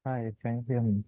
Hi, can you hear me?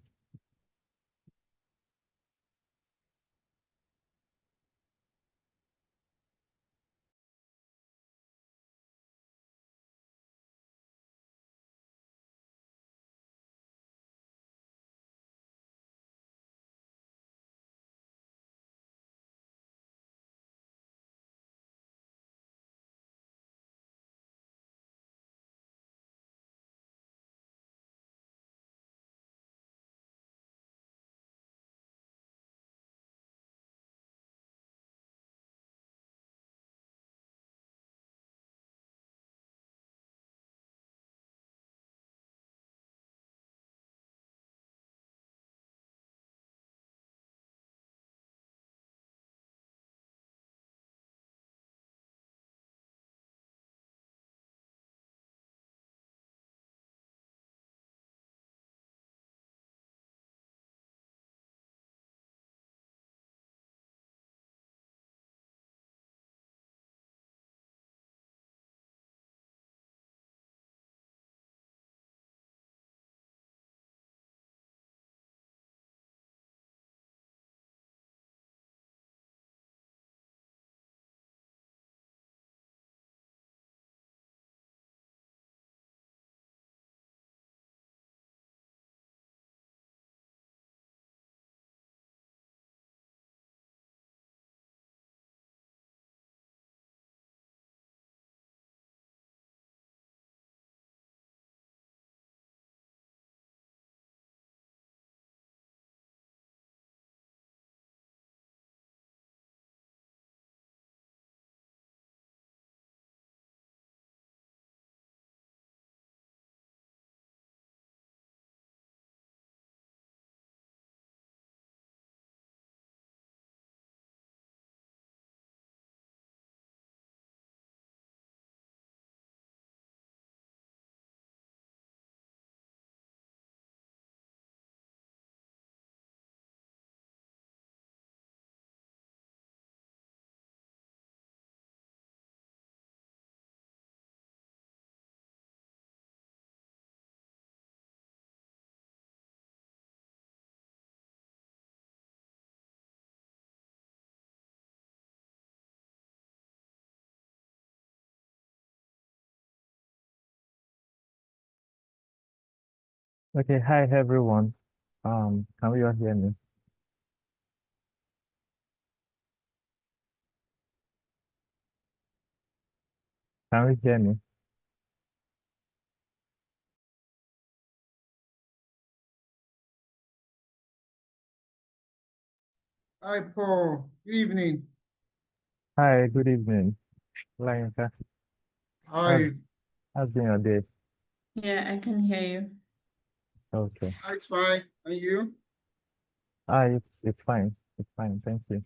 Okay, hi everyone. Can you all hear me? Can you hear me? Hi, Paul. Good evening. Hi, good evening. Lainka, how's Hi. how's been your day? Yeah, I can hear you. Okay. Hi, fine. And you? It's fine. It's fine, thank you.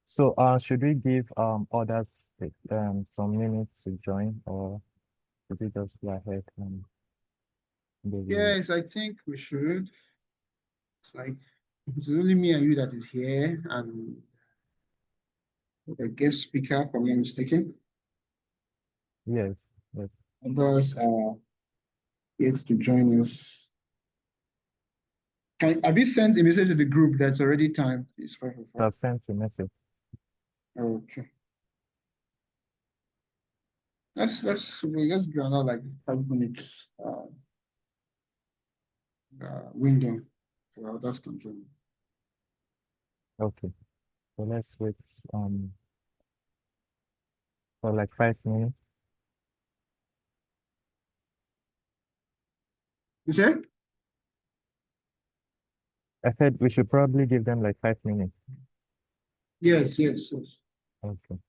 So should we give others some minutes to join, or should we just go ahead and maybe Yes, I think we should. It's like it's only me and you that is here, and a guest speaker, if I'm not mistaken. yes, yes. Others are yet to join us. Have you sent a message to the group that's already timed? It's 5:05. I've sent a message. Okay. Let's go another like 5 minutes window for others can join. Okay. So let's wait for like 5 minutes. You said? I said we should probably give them like 5 minutes. Yes, yes, yes. Okay.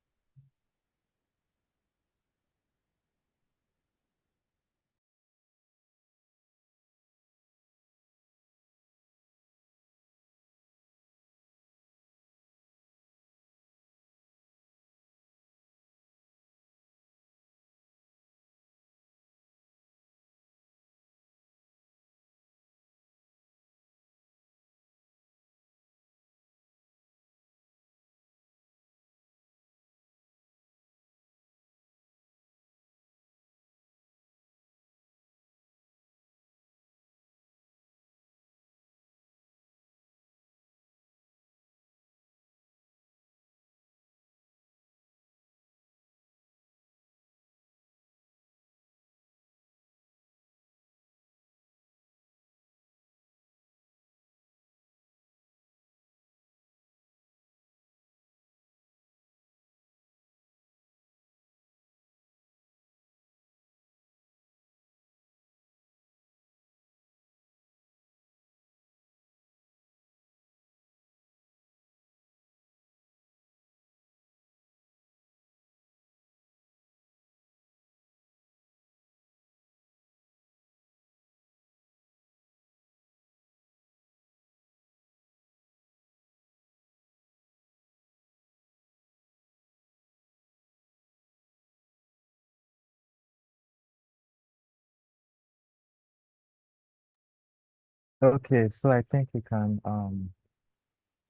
Okay, so I think we can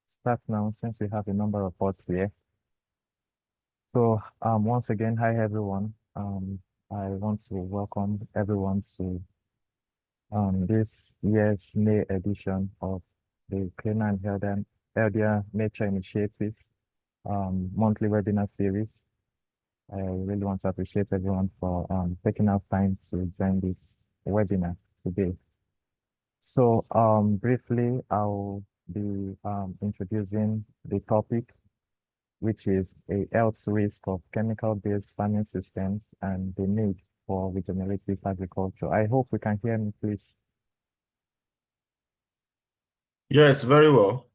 start now since we have a number of us here. So once again, hi everyone. I want to welcome everyone to this year's May edition of the Cleaner and Healthier Nature Initiative monthly webinar series. I really want to appreciate everyone for taking out time to join this webinar today. So briefly, I'll be introducing the topic, which is a health risk of chemical-based farming systems and the need for regenerative agriculture. I hope we can hear me, please. Yes, very well.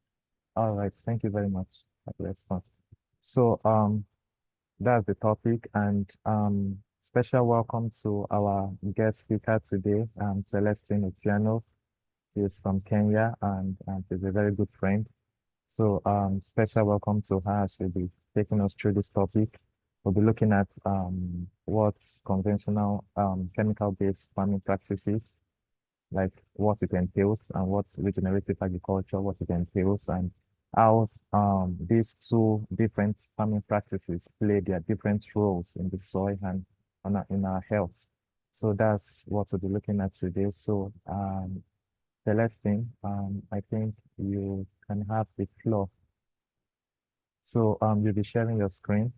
All right, thank you very much for the response. So that's the topic, and special welcome to our guest speaker today, Celestine Otieno. She is from Kenya and she's a very good friend. So special welcome to her. She'll be taking us through this topic. We'll be looking at what's conventional chemical-based farming practices, like what it entails, and what's regenerative agriculture, what it entails, and how these two different farming practices play their different roles in the soil and in our health. So that's what we'll be looking at today. So Celestine, I think you can have the floor. So you'll be sharing your screen,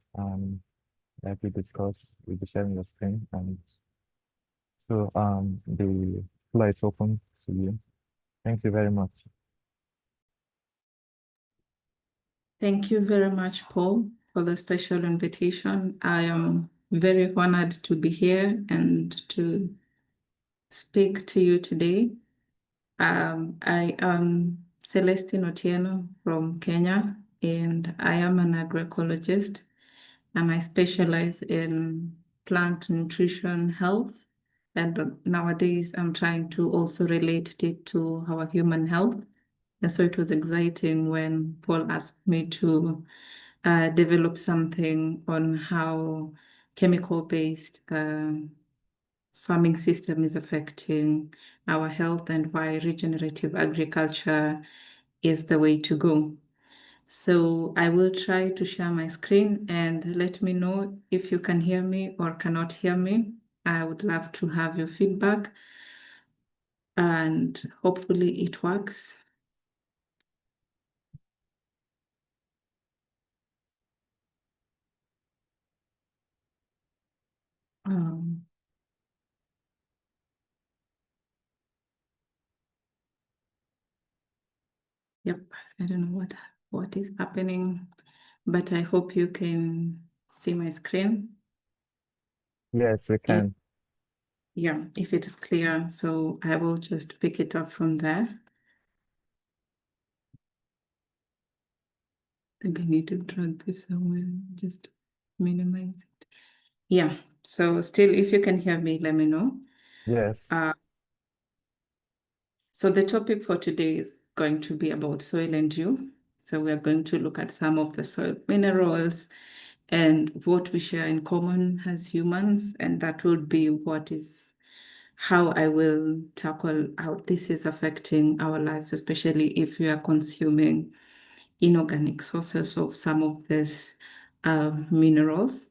like we discussed, you'll be sharing your screen, and so the floor is open to you. Thank you very much. Thank you very much, Paul, for the special invitation. I am very honored to be here and to speak to you today. I am Celestine Otieno from Kenya, and I am an agroecologist, and I specialize in plant nutrition health. And nowadays, I'm trying to also relate it to our human health. And so it was exciting when Paul asked me to develop something on how chemical-based farming system is affecting our health and why regenerative agriculture is the way to go. So I will try to share my screen and let me know if you can hear me or cannot hear me. I would love to have your feedback and hopefully it works. Um, Yep, I don't know what is happening, but I hope you can see my screen. Yes, we can. Yeah, if it is clear, so I will just pick it up from there. I think I need to drag this somewhere, just minimize it. Yeah, so still, if you can hear me, let me know. Yes. So the topic for today is going to be about soil and dew. So we are going to look at some of the soil minerals and what we share in common as humans, and that would be how I will tackle how this is affecting our lives, especially if we are consuming inorganic sources of some of these minerals.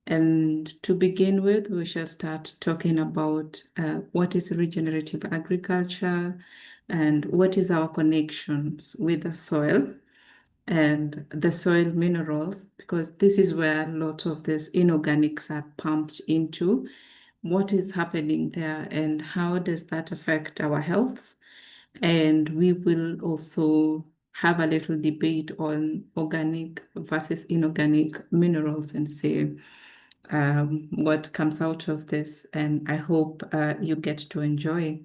And to begin with, we shall start talking about what is regenerative agriculture and what is our connections with the soil and the soil minerals, because this is where a lot of these inorganics are pumped into. What is happening there and how does that affect our health? And we will also have a little debate on organic versus inorganic minerals and see what comes out of this. And I hope you get to enjoy.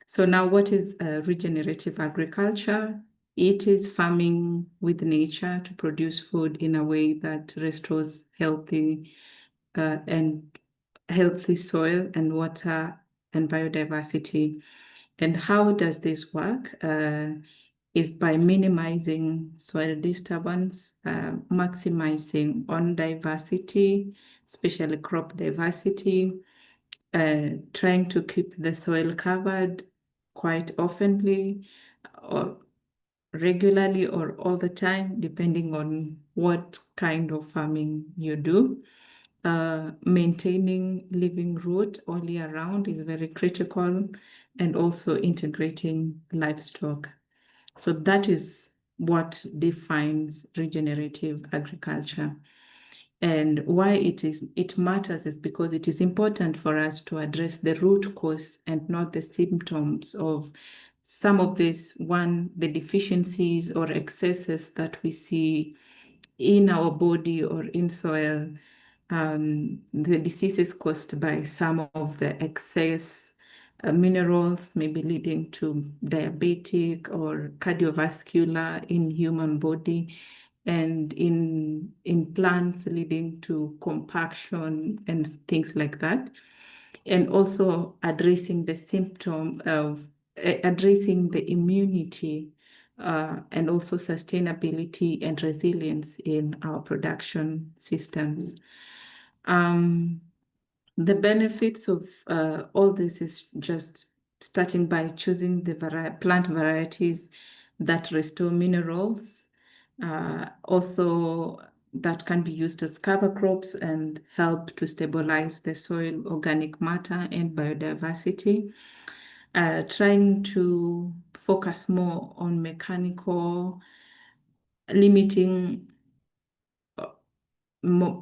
So now what is regenerative agriculture? It is farming with nature to produce food in a way that restores healthy soil and water and biodiversity. And how does this work? Is by minimizing soil disturbance, maximizing on diversity, especially crop diversity, trying to keep the soil covered quite oftenly or regularly or all the time, depending on what kind of farming you do. Maintaining living root all year round is very critical, and also integrating livestock. So that is what defines regenerative agriculture. And why it matters is because it is important for us to address the root cause and not the symptoms of some of this, the deficiencies or excesses that we see in our body or in soil, the diseases caused by some of the excess minerals, maybe leading to diabetic or cardiovascular in human body, and in plants leading to compaction and things like that. And also addressing the symptom of addressing the immunity and also sustainability and resilience in our production systems. The benefits of all this is just starting by choosing the plant varieties that restore minerals, also that can be used as cover crops and help to stabilize the soil organic matter and biodiversity. Trying to focus more on limiting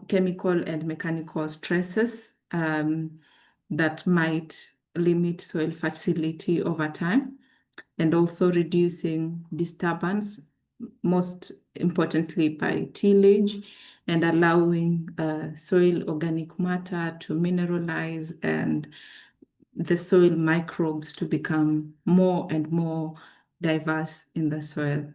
chemical and mechanical stresses that might limit soil fertility over time, and also reducing disturbance, most importantly by tillage, and allowing soil organic matter to mineralize and the soil microbes to become more and more diverse in the soil.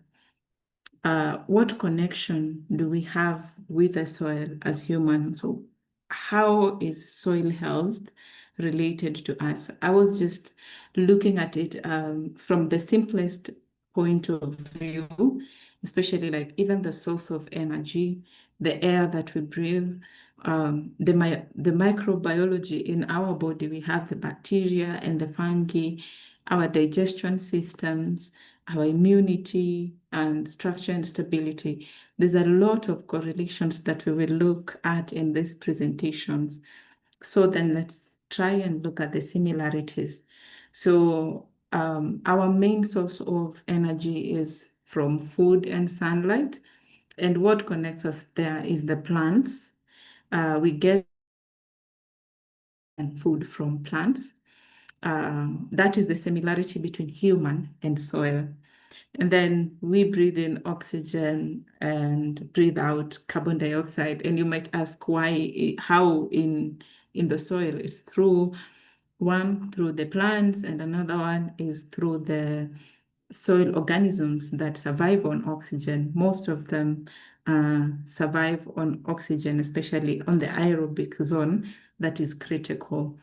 What connection do we have with the soil as humans? So how is soil health related to us? I was just looking at it from the simplest point of view, especially like even the source of energy, the air that we breathe, the microbiology in our body. We have the bacteria and the fungi, our digestion systems, our immunity and structure and stability. There's a lot of correlations that we will look at in these presentations. So then let's try and look at the similarities. So our main source of energy is from food and sunlight. And what connects us there is the plants. We get food from plants. That is the similarity between human and soil. And then we breathe in oxygen and breathe out carbon dioxide. And you might ask how in the soil it's through the plants, and another one is through the soil organisms that survive on oxygen. Most of them survive on oxygen, especially on the aerobic zone that is critical.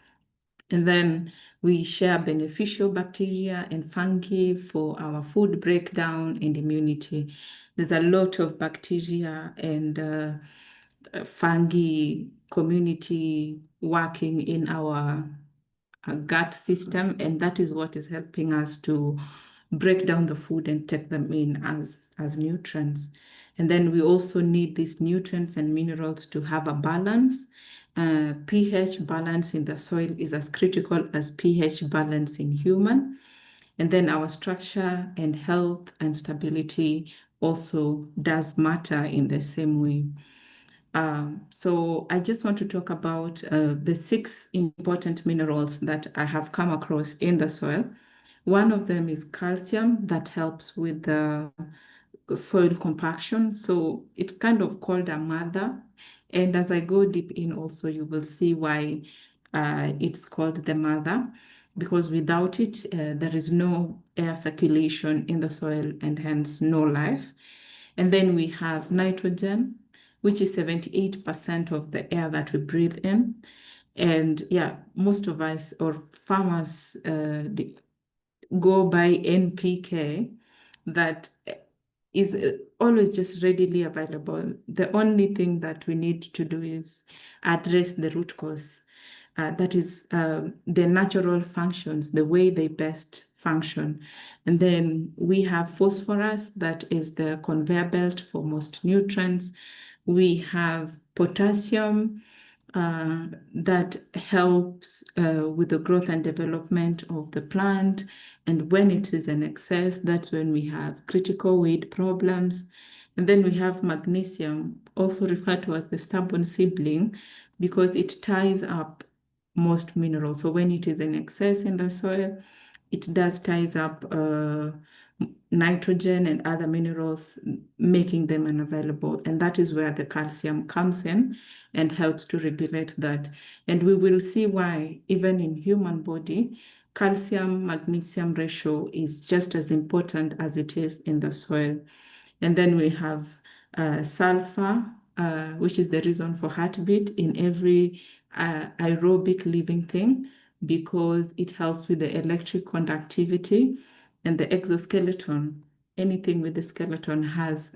And then we share beneficial bacteria and fungi for our food breakdown and immunity. There's a lot of bacteria and fungi community working in our gut system, and that is what is helping us to break down the food and take them in as nutrients. And then we also need these nutrients and minerals to have a balance. pH balance in the soil is as critical as pH balance in human. And then our structure and health and stability also does matter in the same way. So I just want to talk about the 6 important minerals that I have come across in the soil. One of them is calcium, that helps with the soil compaction. So it's kind of called a mother. And as I go deep in also, you will see why it's called the mother, because without it, there is no air circulation in the soil and hence no life. And then we have nitrogen, which is 78% of the air that we breathe in. And yeah, most of us or farmers go by NPK, that is always just readily available. The only thing that we need to do is address the root cause. that is their natural functions, the way they best function. And then we have phosphorus, that is the conveyor belt for most nutrients. We have potassium, that helps with the growth and development of the plant. And when it is in excess, that's when we have critical weed problems. And then we have magnesium, also referred to as the stubborn sibling, because it ties up most minerals. So when it is in excess in the soil, it does ties up nitrogen and other minerals, making them unavailable. And that is where the calcium comes in and helps to regulate that. And we will see why, even in human body, calcium magnesium ratio is just as important as it is in the soil. And then we have sulfur, which is the reason for heartbeat in every aerobic living thing, because it helps with the electric conductivity. And the exoskeleton, anything with the skeleton, has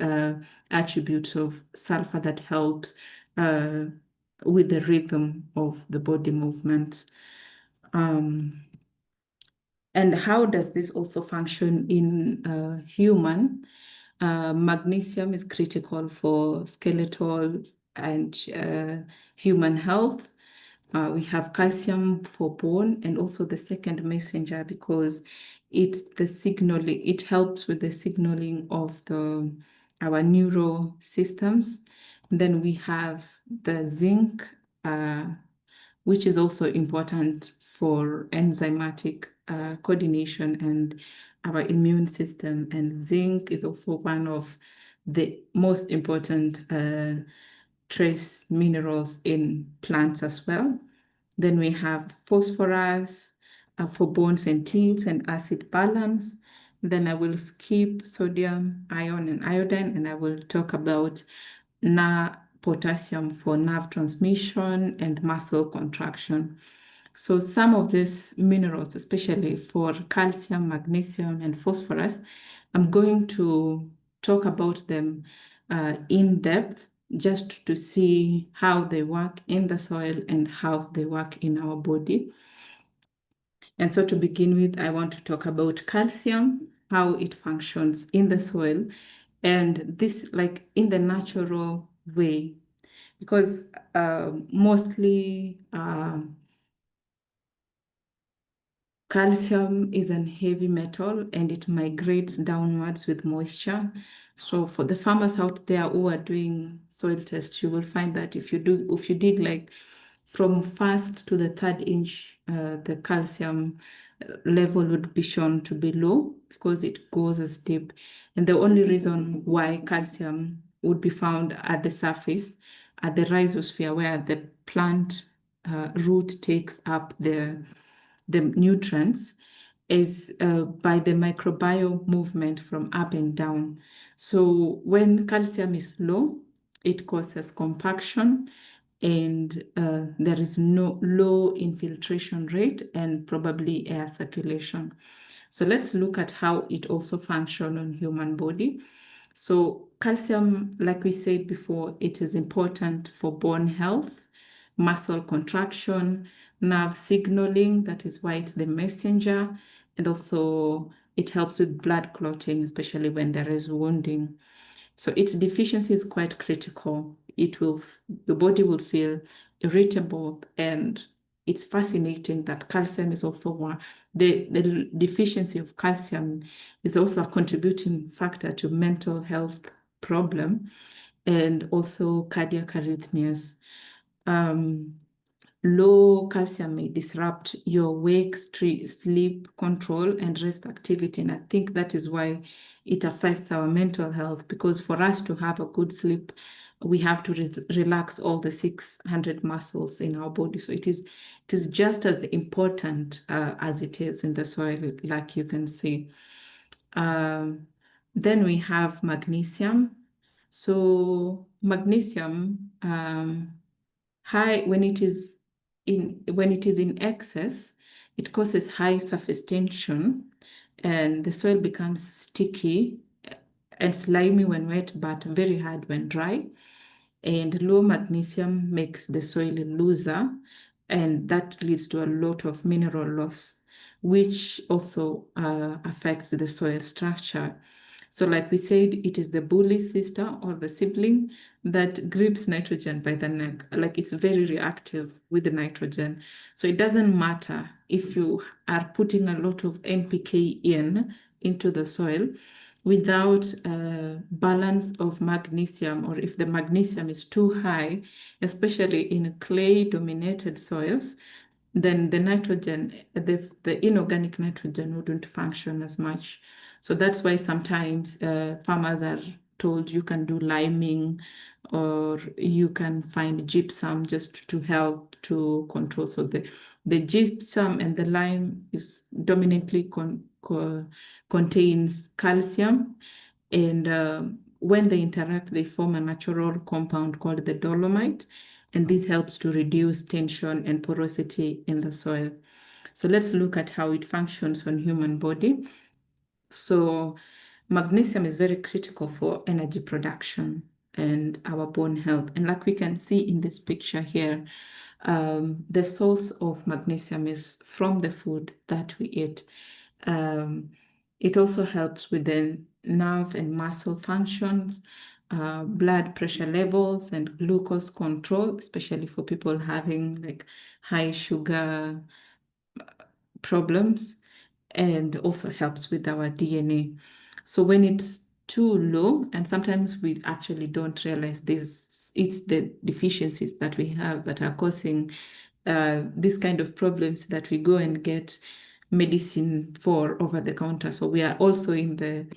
attributes of sulfur that helps with the rhythm of the body movements. And how does this also function in human? Magnesium is critical for skeletal and human health. We have calcium for bone, and also the second messenger, because it's the signaling, it helps with the signaling of our neural systems. And then we have the zinc, which is also important for enzymatic coordination and our immune system. And zinc is also one of the most important trace minerals in plants as well. Then we have phosphorus for bones and teeth and acid balance. Then I will skip sodium, iron, and iodine, and I will talk about potassium for nerve transmission and muscle contraction. So some of these minerals, especially for calcium, magnesium, and phosphorus, I'm going to talk about them in depth, just to see how they work in the soil and how they work in our body. And so to begin with, I want to talk about calcium, how it functions in the soil, and this like in the natural way, because mostly calcium is an heavy metal and it migrates downwards with moisture. So for the farmers out there who are doing soil tests, you will find that if you dig like from first to the third inch, the calcium level would be shown to be low because it goes as deep. And the only reason why calcium would be found at the surface, at the rhizosphere, where the plant root takes up the nutrients, is by the microbiome movement from up and down. So when calcium is low, it causes compaction, and there is no low infiltration rate and probably air circulation. So let's look at how it also functions on human body. So calcium, like we said before, it is important for bone health, muscle contraction, nerve signaling, that is why it's the messenger, and also it helps with blood clotting, especially when there is wounding. So its deficiency is quite critical. The body will feel irritable, and it's fascinating that calcium is also one. The deficiency of calcium is also a contributing factor to mental health problem and also cardiac arrhythmias. Low calcium may disrupt your wake, sleep control, and rest activity. And I think that is why it affects our mental health, because for us to have a good sleep, we have to relax all the 600 muscles in our body. So it is just as important as it is in the soil, like you can see. Then we have magnesium. So magnesium, high when it is in excess, it causes high surface tension, and the soil becomes sticky and slimy when wet, but very hard when dry. And low magnesium makes the soil looser and that leads to a lot of mineral loss, which also affects the soil structure. So like we said, it is the bully sister or the sibling that grips nitrogen by the neck. Like it's very reactive with the nitrogen. So it doesn't matter if you are putting a lot of NPK into the soil without a balance of magnesium, or if the magnesium is too high, especially in clay-dominated soils, then the nitrogen, the inorganic nitrogen wouldn't function as much. So that's why sometimes farmers are told you can do liming, or you can find gypsum just to help to control. So the gypsum and the lime is dominantly contains calcium, and when they interact, they form a natural compound called the dolomite, and this helps to reduce tension and porosity in the soil. So let's look at how it functions on human body. So magnesium is very critical for energy production and our bone health. And like we can see in this picture here, the source of magnesium is from the food that we eat. It also helps with the nerve and muscle functions, blood pressure levels, and glucose control, especially for people having like high sugar problems, and also helps with our DNA. So when it's too low, and sometimes we actually don't realize this, it's the deficiencies that we have that are causing these kind of problems that we go and get medicine for over the counter. So we are also in the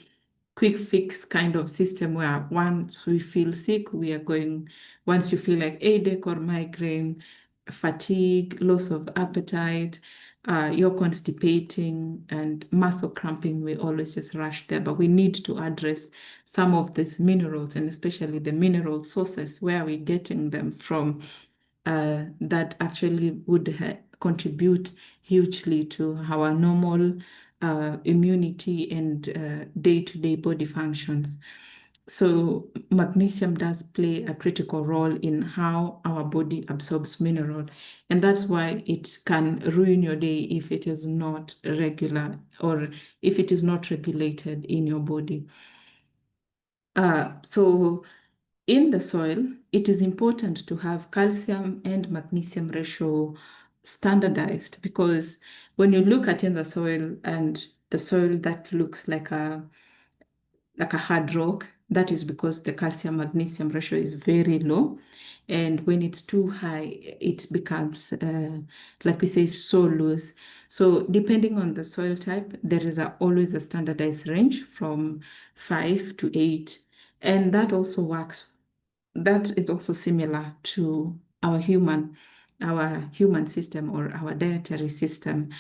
quick fix kind of system where once we feel sick, once you feel like headache or migraine, fatigue, loss of appetite, you're constipating and muscle cramping, we always just rush there. But we need to address some of these minerals, and especially the mineral sources, where we're getting them from, that actually would contribute hugely to our normal immunity and day-to-day body functions. So magnesium does play a critical role in how our body absorbs mineral, and that's why it can ruin your day if it is not regular, or if it is not regulated in your body. So in the soil, it is important to have calcium and magnesium ratio standardized, because when you look at in the soil, and the soil that looks like a hard rock, that is because the calcium magnesium ratio is very low. And when it's too high, it becomes, like we say, so loose. So depending on the soil type, there is always a standardized range from 5 to 8. And that also works. That is also similar to our human system, or our dietary system.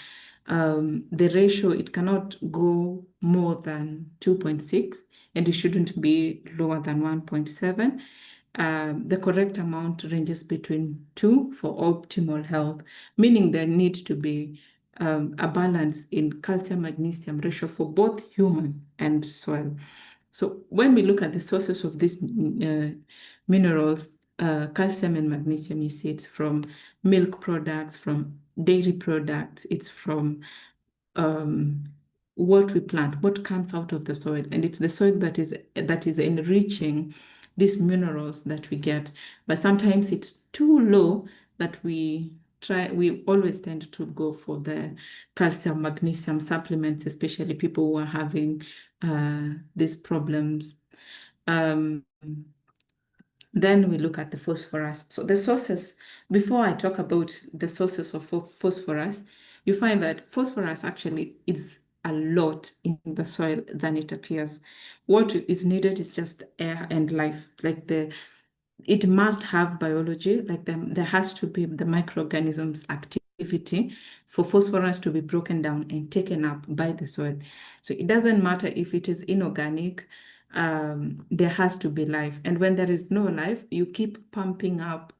The ratio, it cannot go more than 2.6, and it shouldn't be lower than 1.7. The correct amount ranges between 2 for optimal health, meaning there needs to be a balance in calcium magnesium ratio for both human and soil. So when we look at the sources of these minerals, calcium and magnesium, you see it's from milk products, from dairy products, it's from what we plant, what comes out of the soil, and it's the soil that is enriching these minerals that we get. But sometimes it's too low that we always tend to go for the calcium magnesium supplements, especially people who are having these problems. Then we look at the phosphorus. So the sources, before I talk about the sources of phosphorus, you find that phosphorus actually is a lot in the soil than it appears. What is needed is just air and life. It must have biology, there has to be the microorganisms activity for phosphorus to be broken down and taken up by the soil. So it doesn't matter if it is inorganic, there has to be life. And when there is no life, you keep pumping up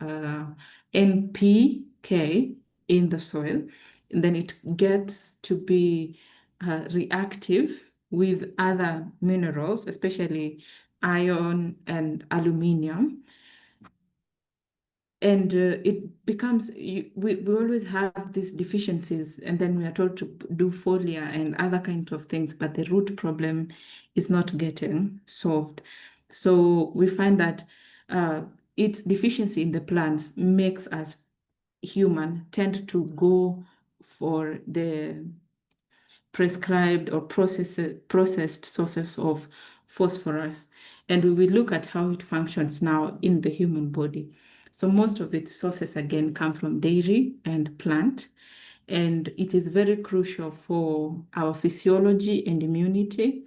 NPK in the soil, and then it gets to be reactive with other minerals, especially iron and aluminium. And it becomes, we always have these deficiencies, and then we are told to do folia and other kinds of things, but the root problem is not getting solved. So we find that its deficiency in the plants makes us human tend to go for the prescribed or processed sources of phosphorus. And we will look at how it functions now in the human body. So most of its sources, again, come from dairy and plant. And it is very crucial for our physiology and immunity,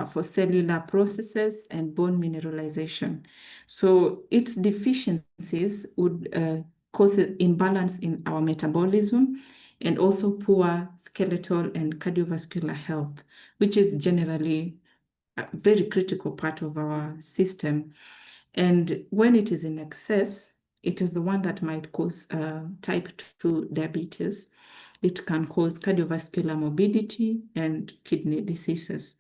for cellular processes and bone mineralization. So its deficiencies would cause an imbalance in our metabolism and also poor skeletal and cardiovascular health, which is generally a very critical part of our system. And when it is in excess, it is the one that might cause type 2 diabetes. It can cause cardiovascular morbidity and kidney diseases.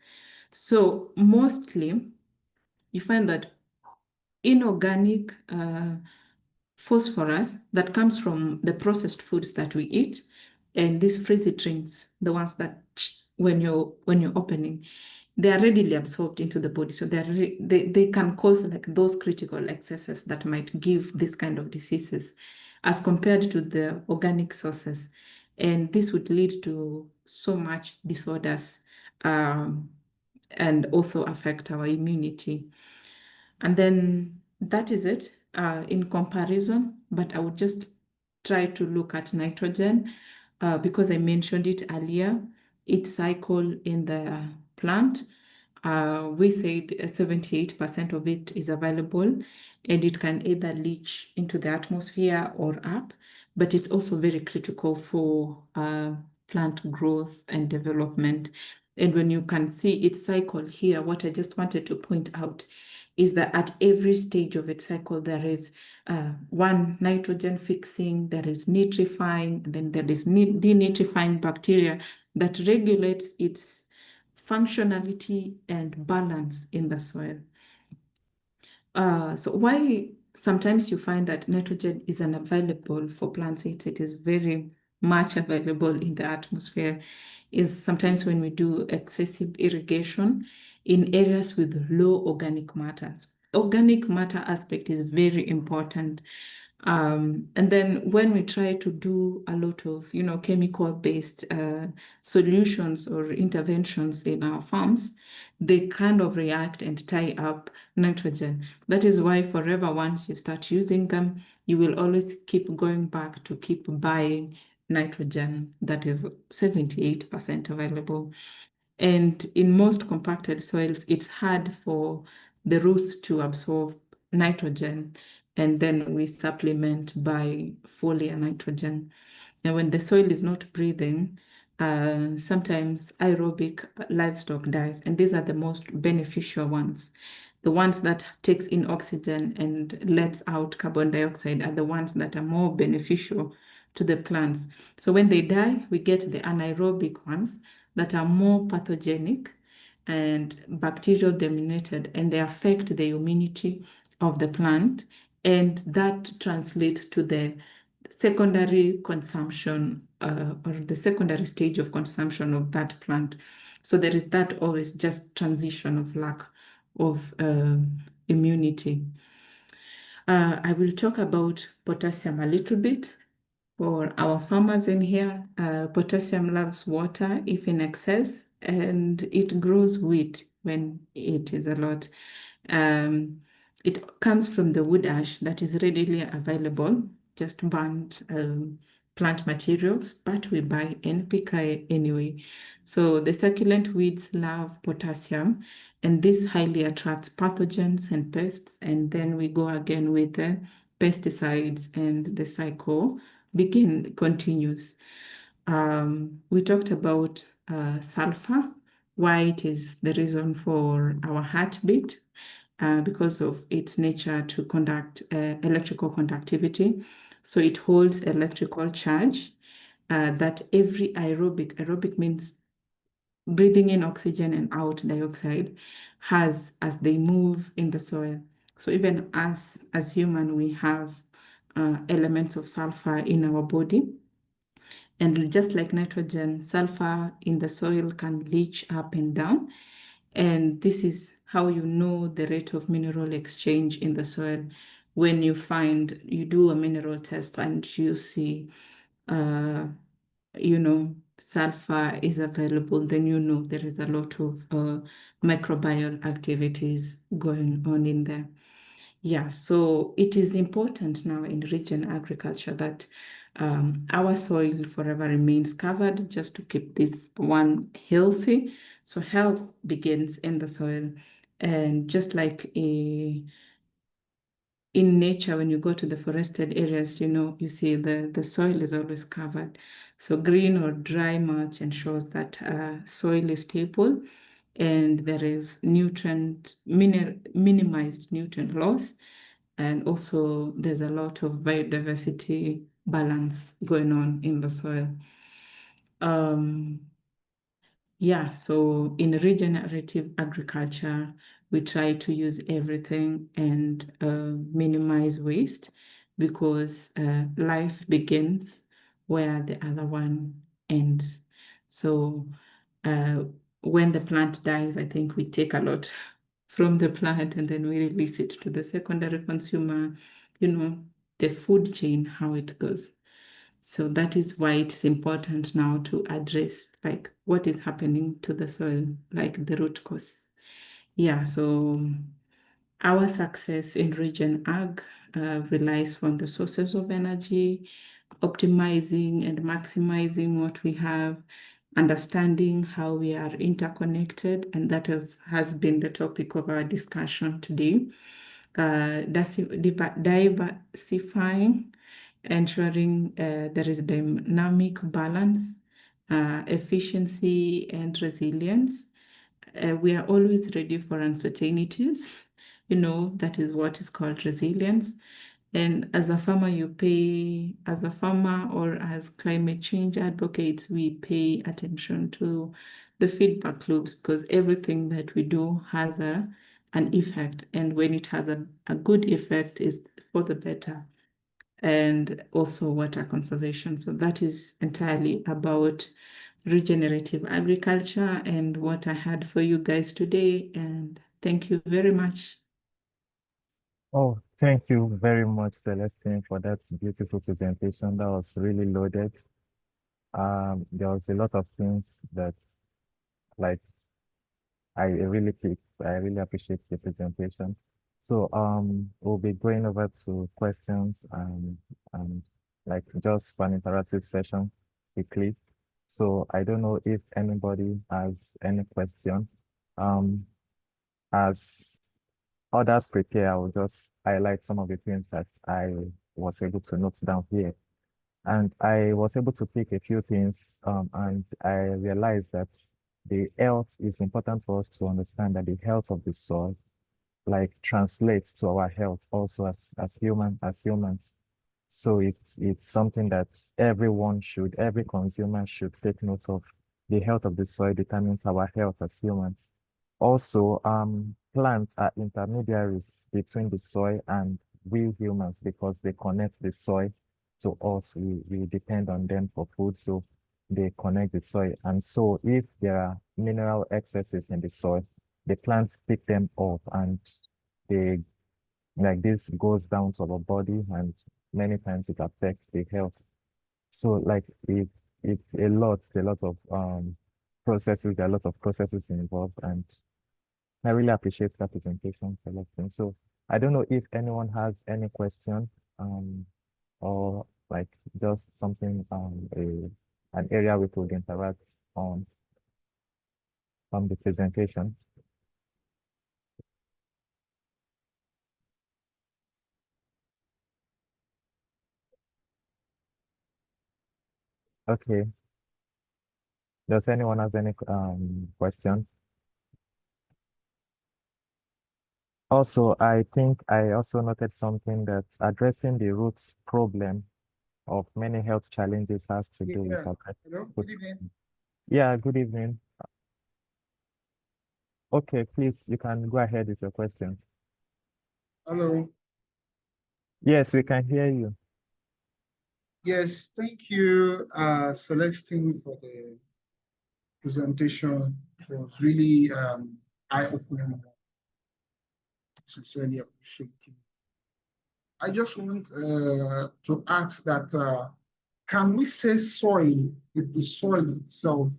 So mostly, you find that inorganic phosphorus that comes from the processed foods that we eat, and these frizzy drinks, the ones that when you're opening, they are readily absorbed into the body. So they can cause like those critical excesses that might give this kind of diseases as compared to the organic sources. And this would lead to so much disorders, and also affect our immunity. And then that is it in comparison, but I would just try to look at nitrogen because I mentioned it earlier. Its cycle in the plant, we said 78% of it is available, and it can either leach into the atmosphere or up, but it's also very critical for plant growth and development. And when you can see its cycle here, what I just wanted to point out is that at every stage of its cycle, there is one, nitrogen fixing, there is nitrifying, then there is denitrifying bacteria that regulates its functionality and balance in the soil. So why sometimes you find that nitrogen is unavailable for plants, it is very much available in the atmosphere, is sometimes when we do excessive irrigation in areas with low organic matters. Organic matter aspect is very important. And then when we try to do a lot of, chemical-based solutions or interventions in our farms, they kind of react and tie up nitrogen. That is why forever, once you start using them, you will always keep going back to keep buying nitrogen that is 78% available. And in most compacted soils, it's hard for the roots to absorb nitrogen, and then we supplement by foliar nitrogen. And when the soil is not breathing, sometimes aerobic livestock dies, and these are the most beneficial ones. The ones that takes in oxygen and lets out carbon dioxide are the ones that are more beneficial to the plants. So when they die, we get the anaerobic ones that are more pathogenic and bacterial dominated, and they affect the immunity of the plant, and that translates to the secondary consumption or the secondary stage of consumption of that plant. So there is that always just transition of lack of immunity. I will talk about potassium a little bit. For our farmers in here, potassium loves water if in excess, and it grows wheat when it is a lot. It comes from the wood ash that is readily available, just burnt plant materials, but we buy NPK anyway. So the succulent weeds love potassium, and this highly attracts pathogens and pests. And then we go again with the pesticides, and the cycle continues. We talked about sulfur, why it is the reason for our heartbeat, because of its nature to conduct electrical conductivity. So it holds electrical charge that every aerobic means breathing in oxygen and out dioxide, has as they move in the soil. So even us as human, we have elements of sulfur in our body. And just like nitrogen, sulfur in the soil can leach up and down. And this is how you know the rate of mineral exchange in the soil. When you do a mineral test and you see, sulfur is available, then you know there is a lot of microbial activities going on in there. Yeah, so it is important now in region agriculture that our soil forever remains covered just to keep this one healthy. So health begins in the soil. And just like in nature, when you go to the forested areas, you see the soil is always covered. So green or dry mulch ensures that soil is stable and there is minimized nutrient loss. And also there's a lot of biodiversity balance going on in the soil. Yeah, so in regenerative agriculture, we try to use everything and minimize waste because life begins where the other one ends. So when the plant dies, I think we take a lot from the plant and then we release it to the secondary consumer, the food chain, how it goes. So that is why it's important now to address like what is happening to the soil, like the root cause. Yeah, so our success in Regen Ag relies on the sources of energy, optimizing and maximizing what we have, understanding how we are interconnected, and that has been the topic of our discussion today. Diversifying, ensuring there is dynamic balance, efficiency, and resilience. We are always ready for uncertainties. That is what is called resilience. And as a farmer, as a farmer or as climate change advocates, we pay attention to the feedback loops because everything that we do has an effect. And when it has a good effect is for the better. And also water conservation. So that is entirely about regenerative agriculture and what I had for you guys today. And thank you very much. Oh, thank you very much, Celestine, for that beautiful presentation. That was really loaded. There was a lot of things that like I really picked. I really appreciate the presentation. So we'll be going over to questions and like just for an interactive session quickly. So I don't know if anybody has any question. As others prepare, I will just highlight some of the things that I was able to note down here. And I was able to pick a few things, and I realized that the health is important for us to understand that the health of the soil like translates to our health also as humans. So it's something that every consumer should take note of. The health of the soil determines our health as humans. Also, plants are intermediaries between the soil and we humans because they connect the soil to us. We depend on them for food, so they connect the soil. And so if there are mineral excesses in the soil, the plants pick them up and they like this goes down to our body and many times it affects the health. So like it's a lot of processes, there are lots of processes involved and I really appreciate that presentation, Celestine. So I don't know if anyone has any question or like just something an area we could interact on from the presentation. Okay. Does anyone has any question? Also, I think I also noted something that addressing the roots problem of many health challenges has to do with Yeah. our Hello, good evening. Yeah, good evening. Okay, please, you can go ahead with your question. Hello. Yes, we can hear you. Yes, thank you, Celestine, for the presentation. It was really eye-opening. Sincerely appreciate you. I just want to ask that can we say soil, the soil itself,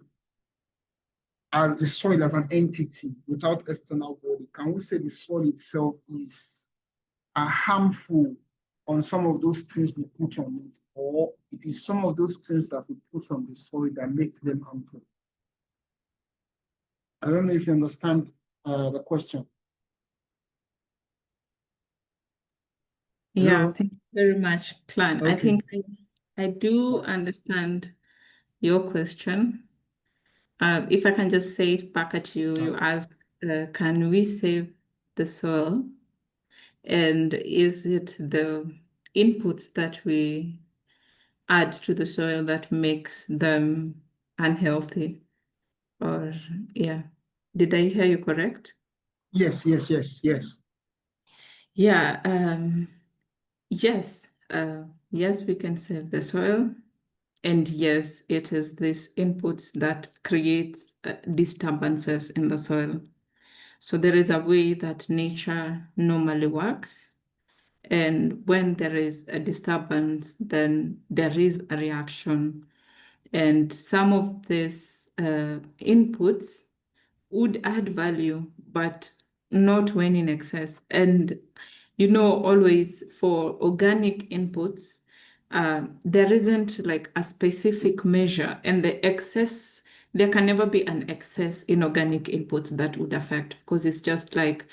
as the soil as an entity without external body, can we say the soil itself is harmful on some of those things we put on it, or it is some of those things that we put on the soil that make them harmful? I don't know if you understand the question. Yeah, Hello? thank you very much, Clan. I Okay. think I do understand your question. If I can just say it back at you, you asked, can we save the soil? And is it the inputs that we add to the soil that makes them unhealthy? Or, yeah, did I hear you correct? Yes. Yeah, yes, yes, we can save the soil. And yes, it is these inputs that creates disturbances in the soil. So there is a way that nature normally works. And when there is a disturbance, then there is a reaction. And some of these inputs would add value, but not when in excess. And always for organic inputs, there isn't like a specific measure, and there can never be an excess in organic inputs that would affect, because it's just like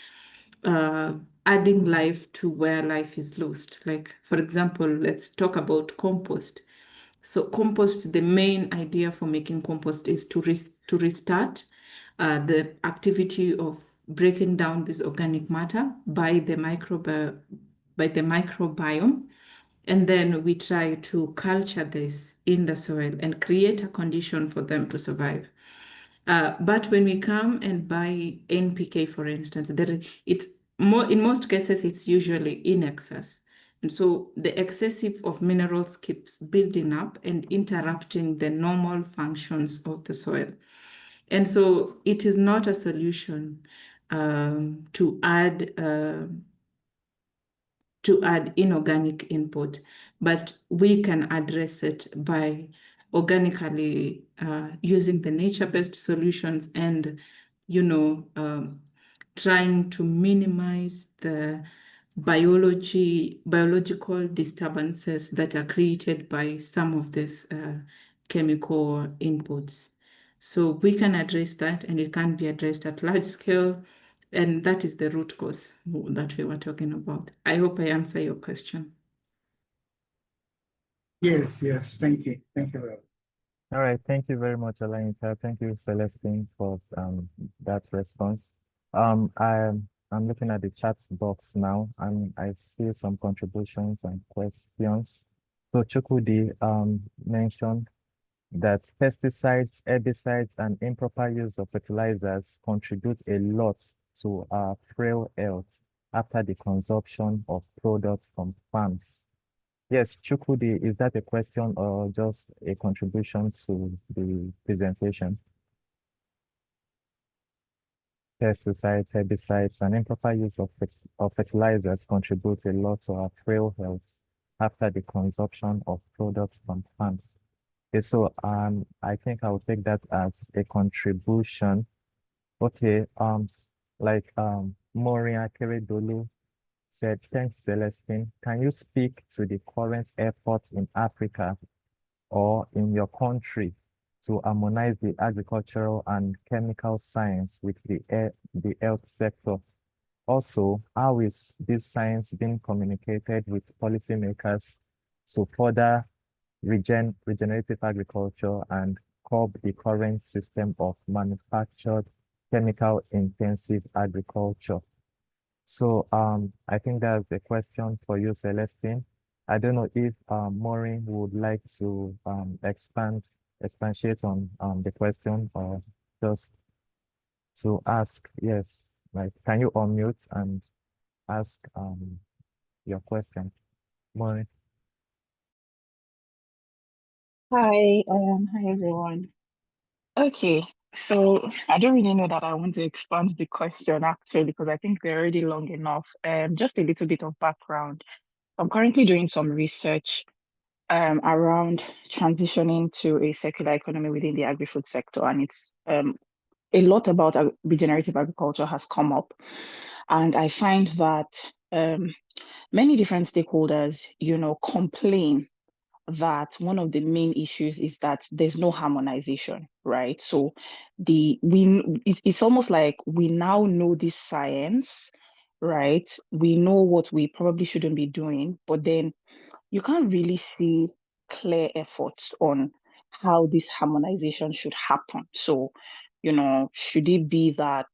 adding life to where life is lost. Like, for example, let's talk about compost. So compost, the main idea for making compost is to restart the activity of breaking down this organic matter by the microbiome. And then we try to culture this in the soil and create a condition for them to survive. But when we come and buy NPK, for instance, in most cases, it's usually in excess. And so the excessive of minerals keeps building up and interrupting the normal functions of the soil. And so it is not a solution to add inorganic input, but we can address it by organically using the nature-based solutions and, trying to minimize the biological disturbances that are created by some of these chemical inputs. So we can address that, and it can be addressed at large scale. And that is the root cause that we were talking about. I hope I answer your question. Yes. Thank you. Thank you very much. All right, thank you very much, Alayinka. Thank you, Celestine, for that response. I'm looking at the chat box now, and I see some contributions and questions. So Chukwudi mentioned that pesticides, herbicides, and improper use of fertilizers contribute a lot to our frail health after the consumption of products from farms. Yes, Chukwudi, is that a question or just a contribution to the presentation? Pesticides, herbicides, and improper use of fertilizers contribute a lot to our frail health after the consumption of products from farms. Okay, so I think I will take that as a contribution. Okay, Maureen Akeredolu said, thanks, Celestine. Can you speak to the current efforts in Africa or in your country to harmonize the agricultural and chemical science with the health sector? Also, how is this science being communicated with policymakers to further regenerative agriculture and curb the current system of manufactured chemical-intensive agriculture? So I think that's a question for you, Celestine. I don't know if Maureen would like to expatiate on the question or just to ask. Yes, like, can you unmute and ask your question, Maureen? Hi everyone. Okay, so I don't really know that I want to expand the question actually because I think they're already long enough. Just a little bit of background. I'm currently doing some research around transitioning to a circular economy within the agri-food sector, and it's a lot about regenerative agriculture has come up, and I find that many different stakeholders, complain that one of the main issues is that there's no harmonization, right? So it's almost like we now know this science, right? We know what we probably shouldn't be doing, but then you can't really see clear efforts on how this harmonization should happen. So, should it be that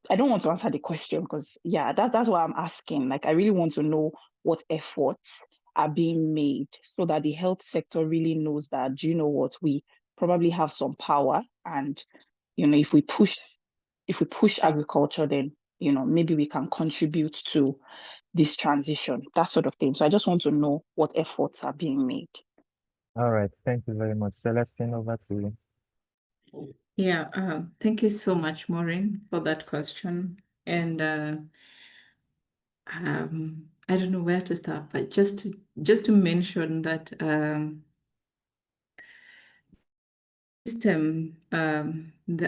I don't want to answer the question because yeah, that's what I'm asking. Like I really want to know what efforts are being made so that the health sector really knows that, do you know what, we probably have some power and if we push agriculture, then maybe we can contribute to this transition, that sort of thing. So I just want to know what efforts are being made. All right. Thank you very much. Celestine, over to you. Yeah, thank you so much, Maureen, for that question. And I don't know where to start, but just to mention that the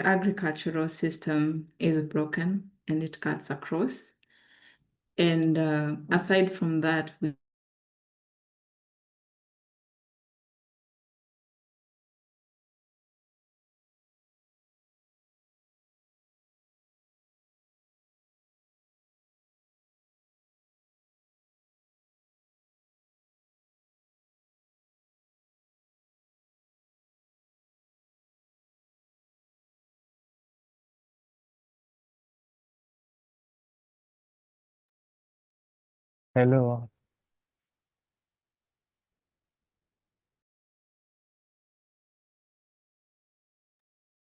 agricultural system is broken and it cuts across. And aside from that, we Hello.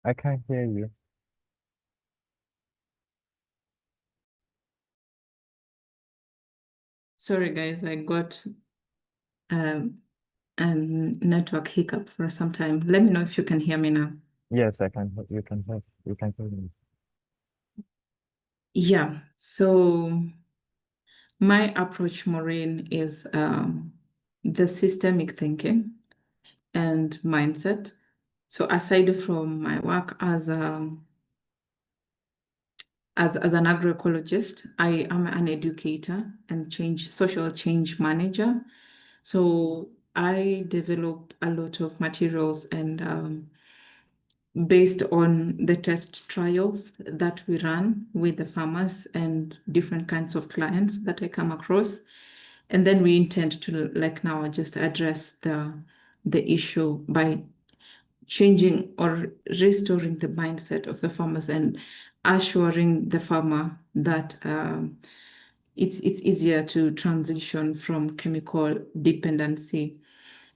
I can't hear you. sorry guys, I got a network hiccup for some time. Let me know if you can hear me now. Yes, I can. You can hear. You can hear me. Yeah, so my approach, Maureen, is the systemic thinking and mindset. So aside from my work as an agroecologist, I am an educator and social change manager. So I develop a lot of materials and based on the test trials that we run with the farmers and different kinds of clients that I come across. And then we intend to, like now, just address the issue by changing or restoring the mindset of the farmers and assuring the farmer that it's easier to transition from chemical dependency.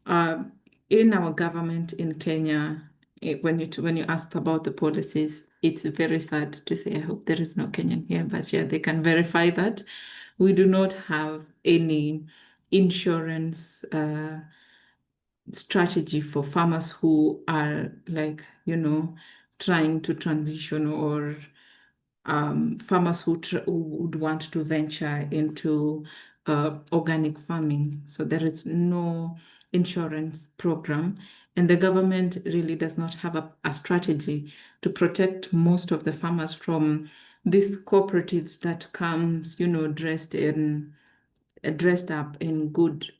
In our government in Kenya, when you asked about the policies, it's very sad to say. I hope there is no Kenyan here, but yeah, they can verify that we do not have any insurance strategy for farmers who are like, trying to transition or farmers who would want to venture into organic farming. So there is no insurance program, and the government really does not have a strategy to protect most of the farmers from these cooperatives that comes, dressed up in good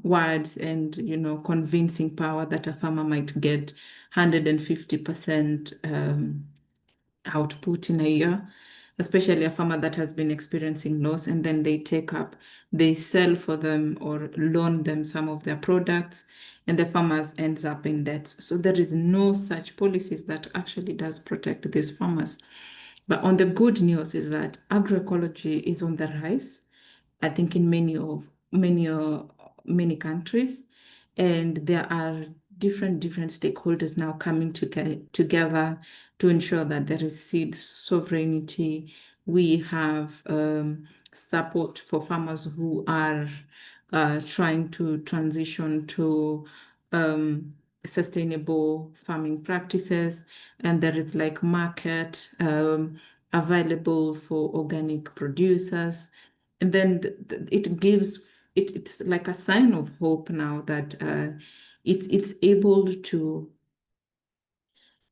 words and, convincing power that a farmer might get 150% output in a year, especially a farmer that has been experiencing loss, and then they sell for them or loan them some of their products, and the farmers ends up in debt. So there is no such policies that actually does protect these farmers. But on the good news is that agroecology is on the rise, I think in many countries, and there are different stakeholders now coming together to ensure that there is seed sovereignty. We have support for farmers who are trying to transition to sustainable farming practices, and there is like market available for organic producers. And then it gives it's like a sign of hope now that it's able to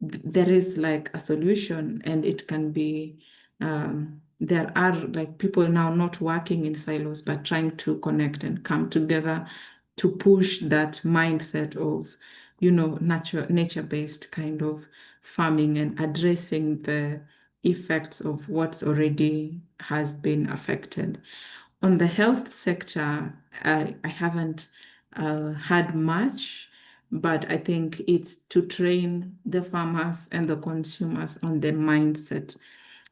there is like a solution, and it can be there are like people now not working in silos but trying to connect and come together to push that mindset of nature-based kind of farming and addressing the effects of what's already has been affected. On the health sector, I haven't had much, but I think it's to train the farmers and the consumers on the mindset,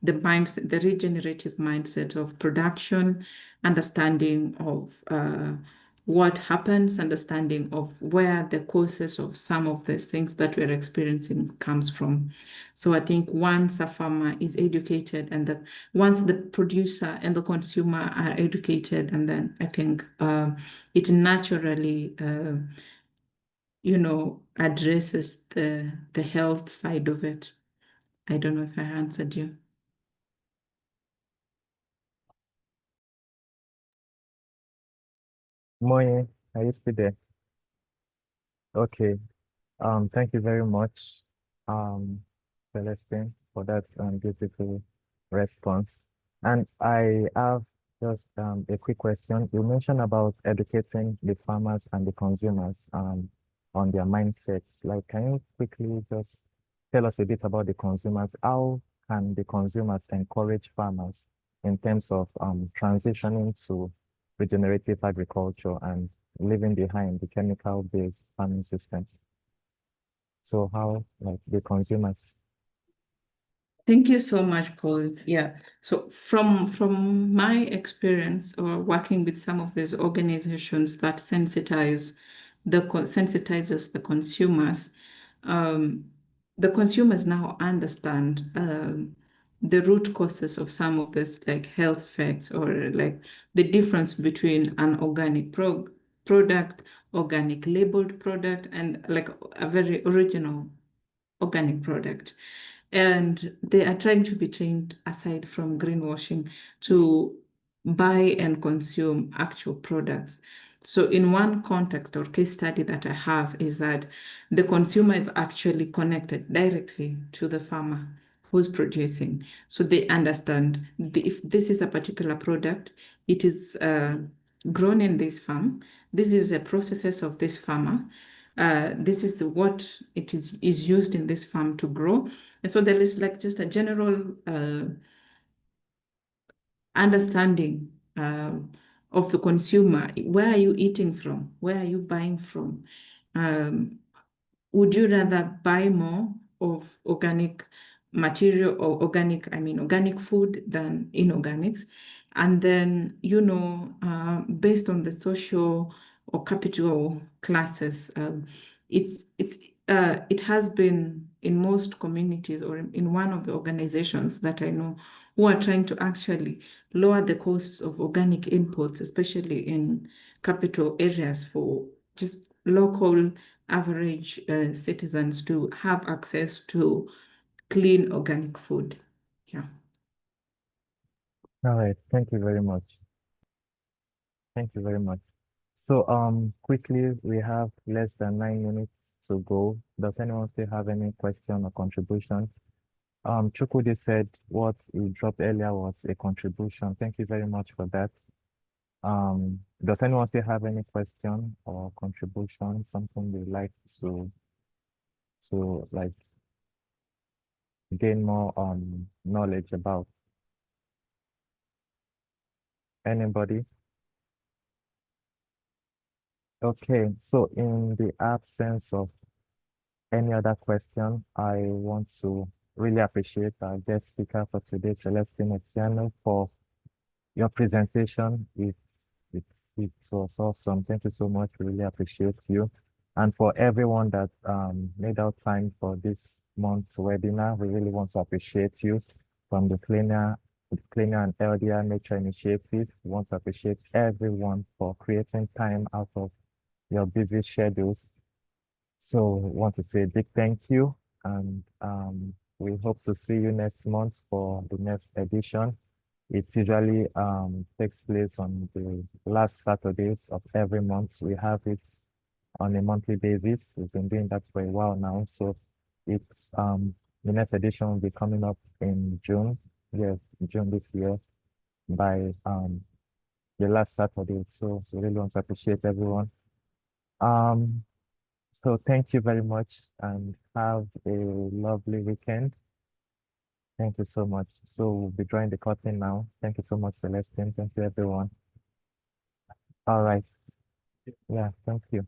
the regenerative mindset of production, understanding of what happens, understanding of where the causes of some of these things that we're experiencing comes from. So I think once a farmer is educated, and once the producer and the consumer are educated, and then I think it naturally addresses the health side of it. I don't know if I answered you. Moye, are you still there? Okay. Thank you very much, Celestine, for that beautiful response. And I have just a quick question. You mentioned about educating the farmers and the consumers on their mindsets. Like, can you quickly just tell us a bit about the consumers? How can the consumers encourage farmers in terms of transitioning to regenerative agriculture and leaving behind the chemical-based farming systems? So how like the consumers? Thank you so much, Paul. Yeah. So from my experience or working with some of these organizations that sensitizes the consumers, the consumers now understand the root causes of some of this, like health effects, or like the difference between an organic product, organic labeled product, and like a very original organic product. And they are trying to be trained, aside from greenwashing, to buy and consume actual products. So in one context or case study that I have is that the consumer is actually connected directly to the farmer who's producing. So they understand if this is a particular product, it is grown in this farm. This is a process of this farmer. This is what it is used in this farm to grow. And so there is like just a general understanding of the consumer. Where are you eating from? Where are you buying from? Would you rather buy more of organic material or organic food than inorganics? And then, based on the social or capital classes, it has been in most communities, or in one of the organizations that I know, who are trying to actually lower the costs of organic inputs, especially in capital areas, for just local average citizens to have access to clean organic food. Yeah. All right, thank you very much. Thank you very much. So quickly, we have less than 9 minutes to go. Does anyone still have any question or contribution? Chukwudi said what he dropped earlier was a contribution. Thank you very much for that. Does anyone still have any question or contribution, something they'd like to like gain more knowledge about? Anybody? Okay, so in the absence of any other question, I want to really appreciate our guest speaker for today, Celestine Etiano, for your presentation. It was awesome. Thank you so much. We really appreciate you. And for everyone that made out time for this month's webinar, we really want to appreciate you from the Cleaner and Healthier Nature Initiative. We want to appreciate everyone for creating time out of your busy schedules. So want to say a big thank you, and we hope to see you next month for the next edition. It usually takes place on the last Saturdays of every month. We have it on a monthly basis. We've been doing that for a while now. So it's the next edition will be coming up in June. Yes, June this year by the last Saturday. So we really want to appreciate everyone. So thank you very much and have a lovely weekend. Thank you so much. So we'll be drawing the curtain now. Thank you so much, Celestine. Thank you, everyone. All right. Yeah, thank you.